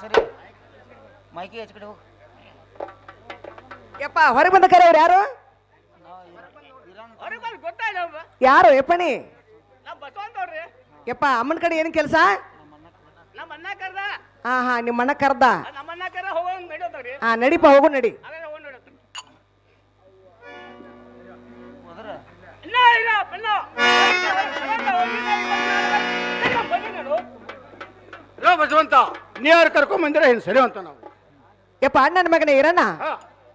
ಸರಿ ಮೈಕಿ ಹಚ್ಚ ಕಡೆ ಹೋಗು. ಯಪ್ಪ ಹೊರಗೆ ಬಂದ ಕರೆಯವ್ರು ಯಾರು? ಯಾರು ಯಪ್ಪಣಿ? ಯಪ್ಪ ಅಮ್ಮನ ಕಡೆ ಏನು ಕೆಲಸ? ಹಾ ಹಾ ನಿಮ್ಮ ಅಣ್ಣ ಕರ್ದ. ಹಾ ನಡಿಪ ಹೋಗು ನಡಿ. ಬಸವಂತ ನೀ ಯಾರು ಕರ್ಕೊಂಡ್ ಬಂದಿರ ಏನ್ ಸರಿ ಅಂತ ನಾವು ಯಪ್ಪ ಅಣ್ಣನ ಮಗನೇ ಇರಣ್ಣ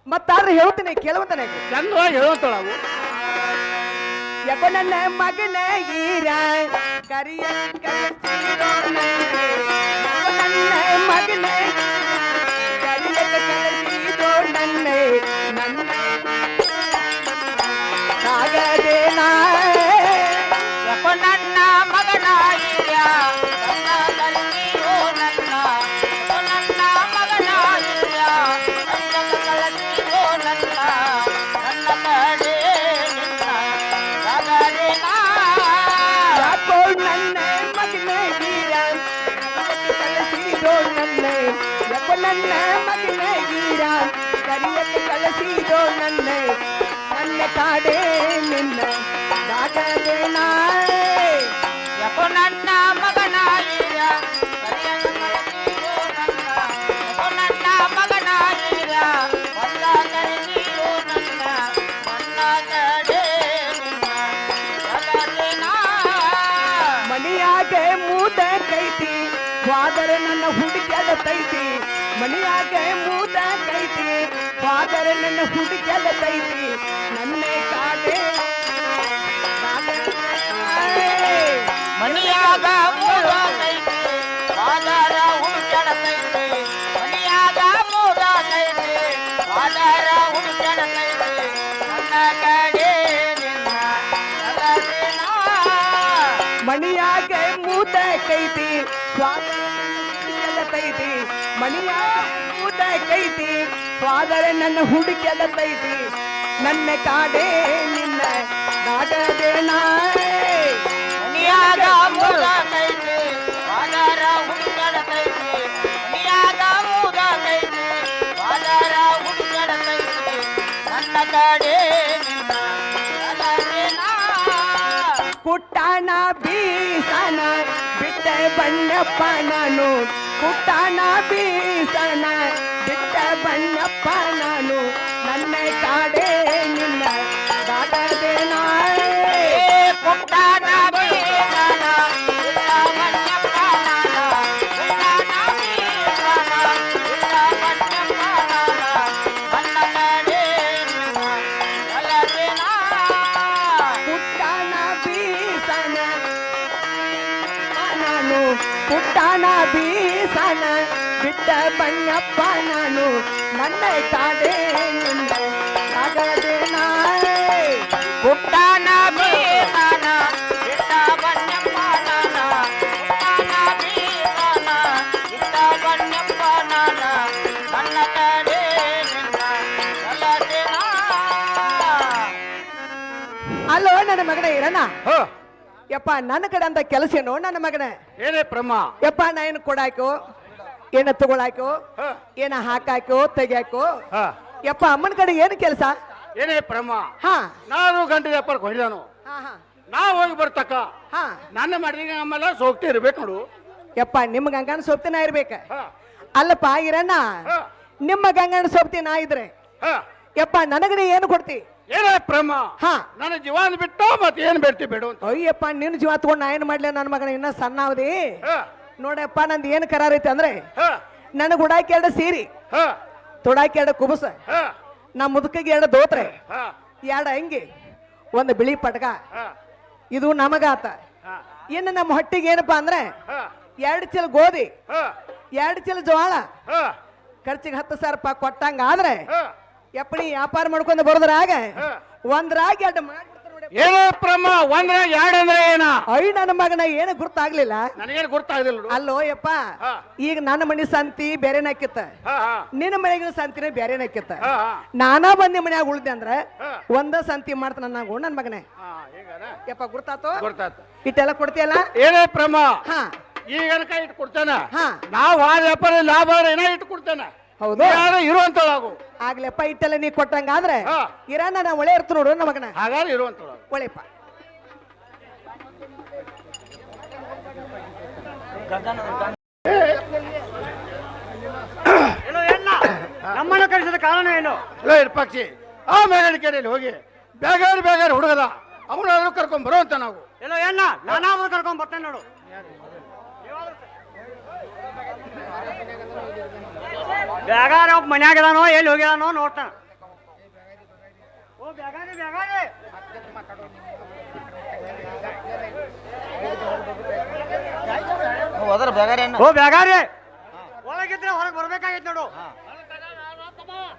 ಮತ್ತಾದ್ರೆ ಹೇಳ್ತೀನಿ ಕೇಳುವಂತಾನೆ ಚಂದವಾಗಿ ಹೇಳುವಂತ ನಾವು ಯಾಕೋ ನನ್ನ ಮಗನೇ ಈರ ಕರಿಯ ನನ್ನ ಮಗನೇ ಕರಿಯ ಕಲಿಸಿದೋ ನನ್ನೇ ನನ್ನ ಸಾಗದೇನ ಯಾಕೋ ನನ್ನ ಮಗನ ಈರ ನನ್ನ ಮಗನೇ ಗೀರ ಕರಿಯಕ್ಕೆ ಕಳಿಸಿದೋ ನನ್ನೆ ನನ್ನ ಕಾಡೇ ನಿನ್ನ ಸಾಗದೇನ ಯಾಕೋ ನನ್ನ ಮಗನ ಈರ ಕರಿಯಕ್ಕೆ ಕಳಿಸಿದೋ ನನ್ನ ಮಗನ ಈರ ಒಂದ ಕಳಿಸಿದೋ ನನ್ನ ಕಡೆ ಮನೆಯಾಗೆ ಮೂದ ಕೈತಿ ಫಾದರ್ ನನ್ನ ಹುಡುಕ್ಯಾದ ತೈತಿ ಮನೆಯಾಗೆ ಮೂದ ಕೈತಿ ಫಾದರ್ ನನ್ನ ಹುಡುಕ್ಯಾದ ತೈತಿ ನನ್ನೇ ಕಾಡೆ ಮನೆಯಾಗ ಮೂಡ ಕೈತಿ ಫಾದರ ಹುಡುಕ್ಯಾಡತೈತಿ ಮನೆಯಾಗ ಮೂಡ ಕೈತಿ ಫಾದರ ಹುಡುಕ್ಯಾಡತೈತಿ ನನ್ನ ಕಡೆ ನಿನ್ನ ಮನೆಯಾಗೆ ಮೂದ ಕೈತಿ ತೈತಿ ಮನೆಯಾಗ ಮೂದ ಕೈತಿ ಫಾದರ್ ನನ್ನ ಹುಡುಕ್ಯಾದ ತೈತಿ ನನ್ನ ಕಾಡೆ ನಿನ್ನ ಕಾಡದೇನ ಮನೆಯಾಗ ಮೂಡ ಕೈತಿ ಫಾದರ ಹುಡುಕ್ಯಾಡತೈತಿ ಮನೆಯಾಗ ಮೂಡ ಕೈತಿ ಫಾದರ ಹುಡುಕ್ಯಾಡತೈತಿ ನನ್ನ ಕಡೆ ನಿನ್ನ ಕುಟ್ಟಾಣ ಬೀಸನ ಬಿಟ್ಟ ಬಣ್ಣಪ್ಪ ನಾನು ಕುಟ್ಟಾಣ ಬೀಸನ ಬಿಟ್ಟ ಬಣ್ಣಪ್ಪ ನಾನು ನನ್ನ ಕಾಡೆ ನಿನ್ನ ಕಾಡದೇನ ಕುಟ್ಟಾಣ ಬೀಸನ ಬಿಟ್ಟ ಬಣ್ಣಪ್ಪ ನಾನು ಕುಟ್ಟಾಣ ಬೀಸನ ಬಿಟ್ಟ ಬಣ್ಣಪ್ಪ ನಾನು ನನ್ನ ಕಡೆ ನಿನ್ನ ಕುಟ್ಟಾಣ ಬೀಸನ ನಾನು ಕುಟ್ಟಾಣ ಬೀಸನ ಬಿಟ್ಟ ಬಣ್ಣಪ್ಪ ನಾನು ನನ್ನ ಕಾಡೆ ನಿನ್ನ ಕಾಡದೇನ ಕುಟ್ಟಾಣ ಬೀಸನ ಬಿಟ್ಟ ಬಣ್ಣಪ್ಪ ನಾನು ಕುಟ್ಟಾಣ ಬೀಸನ ಬಿಟ್ಟ ಬಣ್ಣಪ್ಪ ನಾನು ನನ್ನ ಕಡೆ ನಿನ್ನ ಅಲ್ಲೋ ನನ್ನ ಮಗನ ಇರಣ್ಣ ಯಪ್ಪ ನನ್ನ ಕಡೆ ಅಂತ ಕೆಲಸ ಏನೋ ನನ್ನ ಮಗನ ಏನೇ ಪ್ರಮ ಯಪ್ಪ ನಾ ಏನು ಕೊಡಾಕೋ ಏನ ತಗೊಳಾಕೋ ಏನ ಹಾಕಾಕೋ ತೆಗ್ಯಾಕೋ ಯಪ್ಪ ಅಮ್ಮನ ಕಡೆ ಏನು ಕೆಲಸ ಏನೇ ಪ್ರಮ ಹಾ ನಾನು ಗಂಟೆ ವ್ಯಾಪಾರ ಹೊಡಿದಾನು ಹಾ ಹಾ ನಾ ಹೋಗಿ ಬರ್ತಕ್ಕ ಹಾ ನನ್ನ ಮಾಡಿದ ಆಮೇಲೆ ಸೋಗ್ತಿ ಇರ್ಬೇಕು ನೋಡು ಯಪ್ಪ ನಿಮ್ಮ ಗಂಗನ ಸೊಪ್ತಿನ ಇರ್ಬೇಕ ಹಾ ಅಲ್ಲಪ್ಪ ಇರಣ್ಣ ಹಾ ನಿಮ್ಮ ಗಂಗನ ಸೊಪ್ತಿ ನಾ ಇದ್ರೆ ಹಾ ಯಪ್ಪ ನನಗಡೆ ಏನು ಕೊಡ್ತಿ ಏನೇ ಪ್ರಮ ಹಾ ನನ್ನ ಜೀವನ ಬಿಟ್ಟು ಮತ್ತೆ ಏನ್ ಬೇಡ್ತಿ ಬೇಡ ಅಂತ ಅಯ್ಯಪ್ಪ ನಿನ್ನ ಜೀವ ತಗೊಂಡು ನಾ ಏನು ಮಾಡ್ಲಿ ನನ್ನ ಮಗನ ಇನ್ನ ಸಣ್ಣ ಅವದಿ ಹಾ ನೋಡಪ್ಪ ನಂದು ಏನು ಕರಾರ್ ಐತೆ ಅಂದ್ರೆ ಹಾ ನನಗೆ ಉಡಾಕಿ ಎರಡು ಸೀರಿ ಹಾ ತೊಡಾಕಿ ಎರಡು ಕುಬಸ ಹಾ ನಾ ಮುದುಕಿಗೆ ಎರಡು ದೋತ್ರೆ ಹಾ ಎರಡು ಅಂಗಿ ಒಂದು ಬಿಳಿ ಪಟಕ ಹಾ ಇದು ನಮಗಾತ ಹಾ ಇನ್ನು ನಮ್ಮ ಹೊಟ್ಟಿಗೆ ಏನಪ್ಪಾ ಅಂದ್ರೆ ಹಾ ಎರಡು ಚೀಲ ಗೋಧಿ ಹಾ ಎರಡು ಚೀಲ ಜೋಳ ಹಾ ಖರ್ಚಿಗೆ 10,000 ರೂಪಾಯಿ ಕೊಟ್ಟಂಗ ಆದ್ರೆ ಹಾ ಎಪ್ಪಣಿ ವ್ಯಾಪಾರ ಮಾಡ್ಕೊಂಡು ಬರೋದ್ರಾಗ ಹಾ ಒಂದ್ರಾಗ ಎರಡು ಮಾಡ್ಬಿಡ್ತಾರೆ ನೋಡಿ ಏನೋ ಪ್ರಮ ಒಂದ್ರ ಎರಡು ಅಂದ್ರೆ ಏನ ಅಯ್ಯ ನನ್ನ ಮಗನ ಏನು ಗುರ್ತಾಗ್ಲಿಲ್ಲ. ನನಗೇನು ಗೊತ್ತಾಗದಿಲ್ಲ ಅಲ್ಲೋ ಯಪ್ಪ, ಹಾ. ಈಗ ನನ್ನ ಮನೆ ಸಂತಿ ಬೇರೆನಾಕಿತ್ತ, ಹಾ ಹಾ ನಿನ್ನ ಮನೆಗಿನ ಸಂತಿನೇ ಬೇರೆನಾಕಿತ್ತ. ಹಾ ಹಾ ನಾನಾ ಬಂದಿ ಮನ್ಯಾಗ ಉಳ್ದೆ ಅಂದ್ರ ಹಾ. ಒಂದ ಸಂತಿ ಮಾಡ್ತಾನ ನಂಗು ನನ್ನ ಮಗನೇ. ಹಾ ಹೀಗಾನ ಯಪ್ಪ ಗುರ್ತಾತು? ಗೊತ್ತಾತ. ಇಟ್ಟೆಲ್ಲ ಕೊಡ್ತೀಯಲ್ಲ? ಏನೇ ಪ್ರಮ ಹಾ ಈಗನಕ ಇಟ್ಟು ಕೊಡ್ತಾನ. ಹಾ. ನಾವು ಆ ವ್ಯಾಪಾರ ಲಾಭ ಏನ ಇಟ್ಟು ಕೊಡ್ತಾನ. ಹೌದು, ಯಾರು ಇರುವಂತಳಾಗು. ಆಗ್ಲೆಪ್ಪ ಇಟ್ಟೆಲ್ಲ ನೀ ಕೊಟ್ಟಂಗಾದ್ರೆ ಹಾ. ಇರಾನ ನಾ ಒಳ್ಳೆ ಇರ್ತು ನೋಡು ನನ್ನ ಮಗನ. ಹಾಗಾದ್ರೆ ಇರುವಂತಳಾಗು. ಒಳ್ಳೆಪ್ಪ. ನಮ್ಮನ್ನು ಕರೆಸಿದ ಕಾರಣ ಏನು? ಪಕ್ಷಿ ಆ ಮೇಗಡಿಕೆರೆಯಲ್ಲಿ ಹೋಗಿ ಬೇಗಾರ ಹುಡುಗದ ಅವನಾದ್ರೂ ಕರ್ಕೊಂಡ್ ಬರುವಂತ ನಾವು. ಎಲ್ಲೋ ಏನ ನಾನಾದ್ರೂ ಕರ್ಕೊಂಡ್ ಬರ್ತೇನೆ ನೋಡು. ಬೇಗಾರ ಮನ್ಯಾಗಿದಾನೋ ಎಲ್ಲಿ ಹೋಗಿದಾನೋ ನೋಡ್ತಾನ. ಓ ಬೇಗಾರಿ ಬೇಗಾರಿ ಓ ಬೇಗಾರಿ ಒಳಗಿದ್ರೆ ಹೊರಗೆ ಬರ್ಬೇಕಾಗಿತ್ತು ನೋಡು.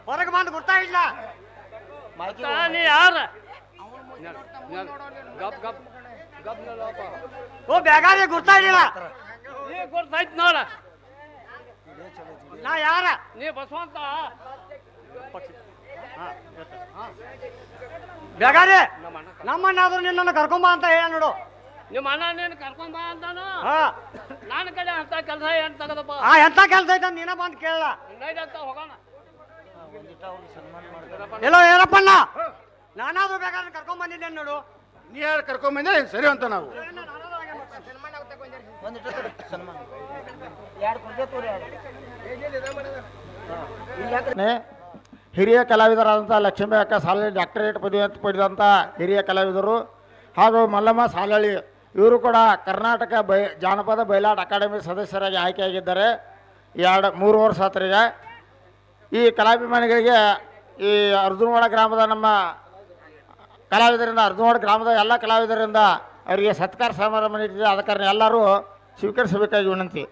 ಹೊರಗೆ ಬಂದು ಗೊತ್ತಾಗಿಲ್ಲ. ಓ ಬೇಗಾರಿ ಗೊತ್ತಾಗಿಲ್ಲ. ಗೊತ್ತಾಯ್ತು ನೋಡ. ನಾ ಯಾರ? ನೀ ಬಸವಂತ. ಬೇಗಾರಿ ನಮ್ಮನ್ನಾದ್ರೂ ನಿನ್ನನ್ನು ಕರ್ಕೊಂಬ ಅಂತ ಹೇಳ ನೋಡು. ನಿಮ್ಮ ಅಣ್ಣ ನೀನು ಕರ್ಕೊಂಡ್ ಬಾ ಅಂತಾನು. ಹಾ ನನ್ನ ಕಡೆ ಅಂತ ಕೆಲಸ ಏನ್ ತಗದಪ್ಪ. ಎಂತ ಕೆಲಸ ಐತ ನೀನ ಬಂದು ಕೇಳಲ್ಲ. ಅಂತ ಹೋಗೋಣ. ಎಲ್ಲೋ ಏನಪ್ಪಣ್ಣ, ನಾನಾದ್ರೂ ಬೇಕಾದ್ರೆ ಕರ್ಕೊಂಡ್ ಬಂದಿದ್ದೇನೆ ನೋಡು. ನೀ ಯಾರು ಕರ್ಕೊಂಡ್ ಬಂದ್ರೆ ಸರಿ ಅಂತ ನಾವು. ಹಿರಿಯ ಕಲಾವಿದರಾದಂಥ ಲಕ್ಷ್ಮೀ ಅಕ್ಕ ಸಾಲಹಳ್ಳಿ ಡಾಕ್ಟರೇಟ್ ಪಡೆದಂಥ ಹಿರಿಯ ಕಲಾವಿದರು ಹಾಗೂ ಮಲ್ಲಮ್ಮ ಸಾಲಹಳ್ಳಿ ಇವರು ಕೂಡ ಕರ್ನಾಟಕ ಜಾನಪದ ಬಯಲಾಟ ಅಕಾಡೆಮಿ ಸದಸ್ಯರಾಗಿ ಆಯ್ಕೆಯಾಗಿದ್ದಾರೆ. 3 ವರ್ಷ ಆತರಿಗೆ. ಈ ಕಲಾಭಿಮಾನಿಗಳಿಗೆ ಈ ಅರ್ಜುನವಾಡ ಗ್ರಾಮದ ನಮ್ಮ ಕಲಾವಿದರಿಂದ, ಅರ್ಜುನವಾಡ ಗ್ರಾಮದ ಎಲ್ಲ ಕಲಾವಿದರಿಂದ ಅವರಿಗೆ ಸತ್ಕಾರ ಸಮಾರಂಭ ನೀಡಿದೆ. ಆದ ಕಾರಣ ಎಲ್ಲರೂ ಸ್ವೀಕರಿಸಬೇಕಾಗಿ ವಿನಂತಿ.